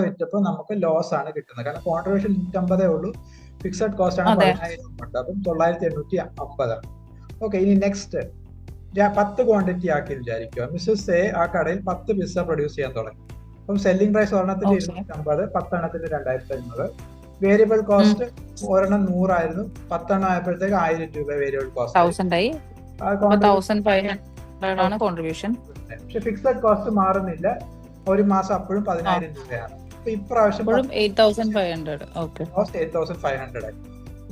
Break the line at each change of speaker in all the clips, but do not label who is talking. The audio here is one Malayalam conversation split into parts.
വിറ്റപ്പോൾ നമുക്ക് ലോസ് ആണ് കിട്ടുന്നത്. കാരണം കോൺട്രിബ്യൂഷൻ 150 ഉള്ളൂ, ഫിക്സഡ് കോസ്റ്റ് ആണ് 10,000 ഉണ്ട്, അപ്പം 9,850. ഓക്കെ, ഇനി നെക്സ്റ്റ് 10 ക്വാണ്ടിറ്റി ആക്കി വിചാരിക്കുക. മിസ്സസ് എ ആ കടയിൽ 10 പിസ്സ പ്രൊഡ്യൂസ് ചെയ്യാൻ തുടങ്ങി. അപ്പം സെല്ലിംഗ് പ്രൈസ് ഒരെണ്ണത്തിന് 250, 10 എണ്ണത്തിന് 2,500. വേരിയബിൾ കോസ്റ്റ് ഒരെണ്ണം 100 ആയിരുന്നു, 10 എണ്ണം ആയപ്പോഴത്തേക്ക് 1000 രൂപ വേരിയബിൾ കോസ്റ്റ്. പക്ഷെ ഫിക്സഡ് കോസ്റ്റ് മാറുന്നില്ല, ഒരു മാസം അപ്പോഴും 10,000 രൂപയാണ്. അപ്പൊ ഇപ്രാവശ്യം 8,500 ആയി.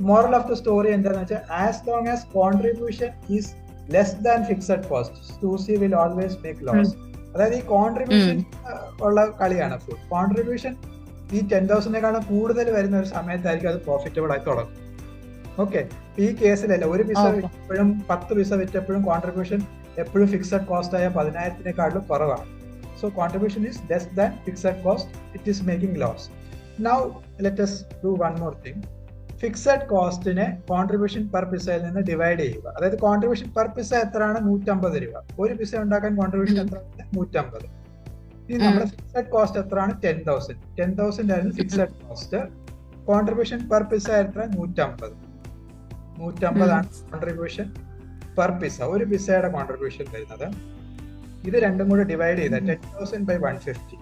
മോറൽ ഓഫ് ദ സ്റ്റോറി എന്താന്ന് വെച്ചാൽ, as long as contribution is less than fixed cost, Susie will always make loss. അതായത് ഈ കോൺട്രിബ്യൂഷൻ ഉള്ള കളിയാണ് ഫുഡ്. കോൺട്രിബ്യൂഷൻ ഈ 10,000-നേക്കാളും കൂടുതൽ വരുന്ന ഒരു സമയത്തായിരിക്കും അത് പ്രോഫിറ്റബിൾ ആയി തുടങ്ങും. ഓക്കെ, ഈ കേസിലല്ല, ഒരു പിസ വിറ്റപ്പോഴും 10 പിസ വിറ്റപ്പോഴും കോൺട്രിബ്യൂഷൻ എപ്പോഴും ഫിക്സഡ് കോസ്റ്റ് ആയ 10,000-നേക്കാളും കുറവാണ്. So contribution is less than fixed cost, it is making loss. Now let us do one more thing. Fixed കോസ്റ്റിനെ കോൺട്രിബ്യൂഷൻ പെർ പിസയിൽ നിന്ന് ഡിവൈഡ് ചെയ്യുക. അതായത് കോൺട്രിബ്യൂഷൻ പെർ പിസ എത്രയാണ്? 150 രൂപ. ഒരു പിസ ഉണ്ടാക്കാൻ കോൺട്രിബ്യൂഷൻ എത്ര? 150. ഇനി നമ്മുടെ ഫിക്സഡ് കോസ്റ്റ് എത്രയാണ്? 10,000. 10,000 ആയിരുന്നു fixed cost. Contribution per pizza എത്ര? 150. 150 ആണ് കോൺട്രിബ്യൂഷൻ പെർ പിസ, ഒരു പിസയുടെ കോൺട്രിബ്യൂഷൻ വരുന്നത്. ഇത് രണ്ടും കൂടെ ഡിവൈഡ് ചെയ്ത 10,000 by 150.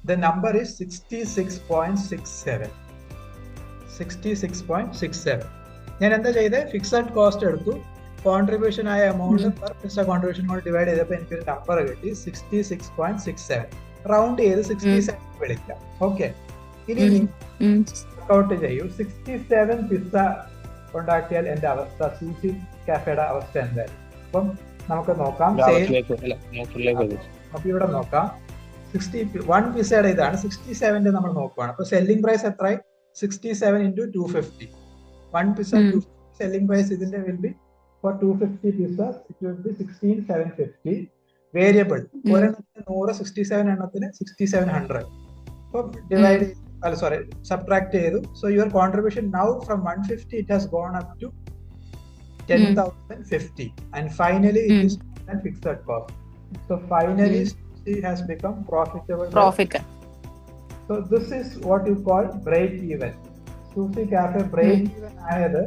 The number is 66.67. 66.67. ഞാൻ എന്താ ചെയ്തത്? ഫിക്സഡ് കോസ്റ്റ് എടുത്തു, കോൺട്രിബ്യൂഷൻ ആയ എമൗണ്ട് പെർ പിസ കോൺട്രിബ്യൂഷൻ കൊണ്ട് ഡിവൈഡ് ചെയ്തപ്പോൾ എനിക്കൊരു നമ്പർ കിട്ടി 66.67. റൗണ്ട് ചെയ്ത് 67 വിളിക്കാം. ഓക്കെ, ഇനി വർക്ക്ഔട്ട് ചെയ്യൂ. 67 പിസ ഉണ്ടാക്കിയാൽ എന്റെ അവസ്ഥ, സൂസി കാഫേയുടെ അവസ്ഥ എന്തായാലും. അപ്പം നമുക്ക് നോക്കാം, അപ്പൊ ഇവിടെ നോക്കാം. 61 പിസയുടെ ഇതാണ്, 67 നമ്മൾ നോക്കുവാണ്. അപ്പൊ സെല്ലിംഗ് പ്രൈസ് എത്രയായി? 67 into 250. 1 pizza, selling price ഇതിന്റെ will be for 250 pizzas, it will be 16,750. Variable ഒരെണ്ണത്തിന് 100, 67 എണ്ണത്തിന് 6,700. അപ്പൊ ഡിവൈഡ് subtract ചെയ്തു. So your contribution now from 150 it has gone up to 10,050, and finally it is fixed cost. So finally it has become profitable. So this is what you call break even. Sushi Cafe break even ആയത്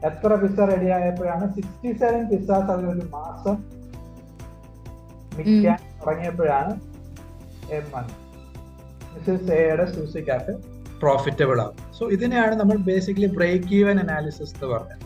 എത്ര പിസ്സ റെഡി ആയപ്പോഴാണ്? 67 പിസ്സാസ് അവർ ഒരു മാസം വിൽക്കാൻ തുടങ്ങിയപ്പോഴാണ് മിസ്സസ് എയുടെ സൂസി കാഫെ പ്രോഫിറ്റബിൾ ആവും. സോ ഇതിനെയാണ് നമ്മൾ ബേസിക്കലി ബ്രേക്ക് ഈവൻ അനാലിസിസ് എന്ന് പറഞ്ഞത്.